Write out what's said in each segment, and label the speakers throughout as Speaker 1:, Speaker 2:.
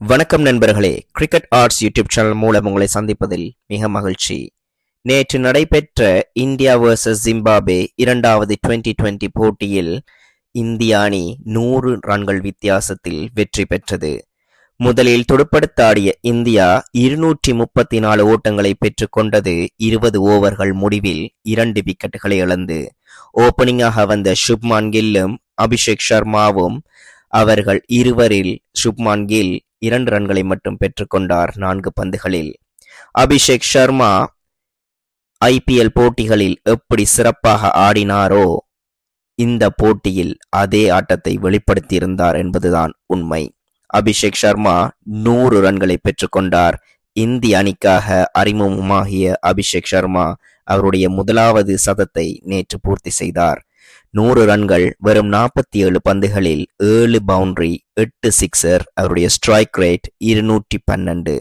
Speaker 1: வணக்கம் நண்பர்களே, cricket arts YouTube channel மூலம் உங்களை சந்திப்பதில் மிக மகிழ்ச்சி. நேற்று நடைபெற்ற இந்தியா வர்சஸ் ஜிம்பாப்வே இரண்டாவது 2020 போட்டியில் இந்திய அணி 100 ரன்கள் வித்தியாசத்தில் வெற்றி பெற்றது. முதலில் துடுப்படுத்தாடிய இந்தியா 234 ஓட்டங்களை பெற்றுக்கொண்டது. 20 ஓவர்கள் முடிவில் 2 விக்கெட்டுகளை இழந்து ஓபனிங்காக வந்த சுப்மான் கில்லும் அபிஷேக் சர்மாவும் அவர்கள் இருவரில் சுப்மான் கில் 2 ரன்களை மட்டும் பெற்றுக்கொண்டார் 4 பந்துகளில். அபிஷேக் சர்மா IPL போட்டிகளில் எப்படி சிறப்பாக ஆடினாரோ இந்த போட்டியில் அதே ஆட்டத்தை வெளிப்படுத்தியிருந்தார் என்பதுதான் உண்மை. அபிஷேக் சர்மா 100 ரன்களை பெற்றுக்கொண்டார். இந்திய அணிக்காக அறிமுகமாகிய அபிஷேக் சர்மா அவருடைய முதலாவது சதத்தை நேற்று பூர்த்தி செய்தார். 100 ரன்கள், வெறும் 47 பந்துகளில் 7 பவுண்டரி, 8 சிக்ஸர். அவருடைய ஸ்ட்ரைக் ரேட் 212.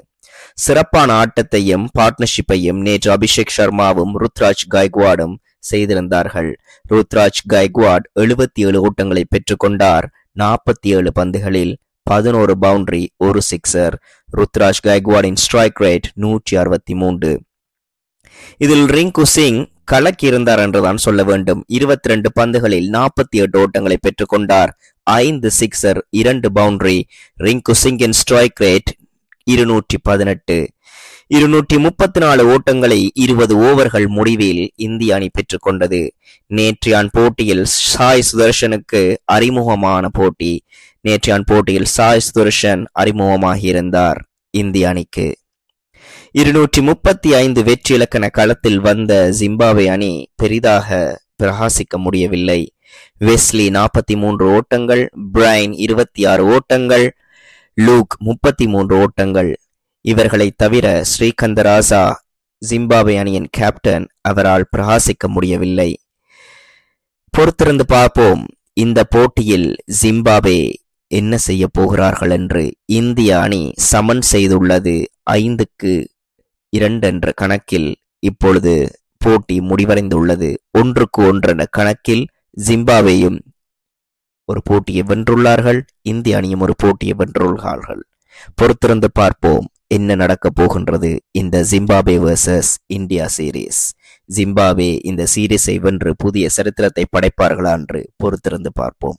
Speaker 1: சிறப்பான ஆட்டத்தையும் பார்ட்னர்ஷிப்பையும் நேற்று அபிஷேக் சர்மாவும் ருத்ராஜ் கைக்வாடும் செய்திருந்தார்கள். ருத்ராஜ் கைக்வாட் 77 ஓட்டங்களை பெற்றுக்கொண்டார். 47 பந்துகளில் 11 பவுண்டரி, 1 சிக்ஸர். ருத்ராஜ் கைக்வாடின் ஸ்ட்ரைக் ரேட் 163. இதில் ரிங்கு சிங் கலக்கியிருந்தார் என்றுதான் சொல்ல வேண்டும். 22 பந்துகளில் 48 ஓட்டங்களை பெற்றுக்கொண்டார். 5 சிக்ஸர், 2 பவுண்டரி. ரிங்கு சிங்கின் ஸ்ட்ரைக் ரேட் 218. 234 ஓட்டங்களை 20 ஓவர்கள் முடிவில் இந்திய அணி பெற்றுக்கொண்டது. நேற்றையான் போட்டியில் சாய் சுதர்ஷனுக்கு அறிமுகமான போட்டி. நேற்றையான் போட்டியில் சாய் சுதர்ஷன் அறிமுகமாகியிருந்தார் இந்திய அணிக்கு. 235 வெற்றி இலக்கண களத்தில் வந்த ஜிம்பாப்வே அணி பெரிதாக பிரகாசிக்க முடியவில்லை. வெஸ்லி 43 ஓட்டங்கள், பிரைன் 26 ஓட்டங்கள், லூக் 33 ஓட்டங்கள். இவர்களை தவிர ஸ்ரீகந்தராசா ஜிம்பாப்வே அணியின் கேப்டன், அவரால் பிரகாசிக்க முடியவில்லை. பொறுத்திருந்து பார்ப்போம் இந்த போட்டியில் ஜிம்பாப்வே என்ன செய்ய போகிறார்கள் என்று. இந்திய அணி சமன் செய்துள்ளது 5-2 என்ற கணக்கில். இப்பொழுது போட்டி முடிவடைந்துள்ளது. 1-1 என்ற கணக்கில் ஜிம்பாப்வேயும் ஒரு போட்டியை வென்றுள்ளார்கள், இந்திய அணியும் ஒரு போட்டியை வென்றுள்ளார்கள். பொறுத்திருந்து பார்ப்போம் என்ன நடக்கப் போகின்றது இந்த Zimbabwe versus India series. Zimbabwe இந்த சீரீஸை வென்று புதிய சரித்திரத்தை படைப்பார்களா என்று பொறுத்திருந்து பார்ப்போம்.